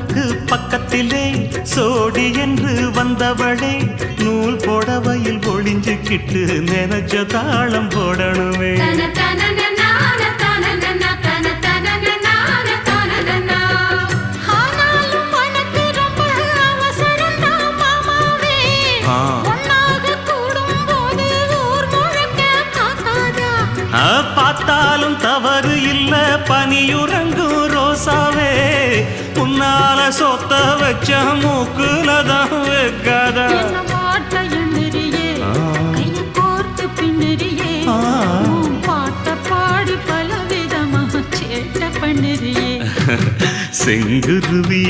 உனக்கு பக்கத்திலே சோடி என்று வந்தவளே நூல் புடவையில் ஒளிஞ்சுக்கிட்டு நினைச்ச தாளம் போடணுமே. பார்த்தாலும் தவறு இல்ல பனியுறங்கும் ரோசாவே உன்னால சொத்த வச்ச மூக்குலதான் வைக்காத பாடி பல விதமா சேட்ட பண்ணுறியே. செங்குருவி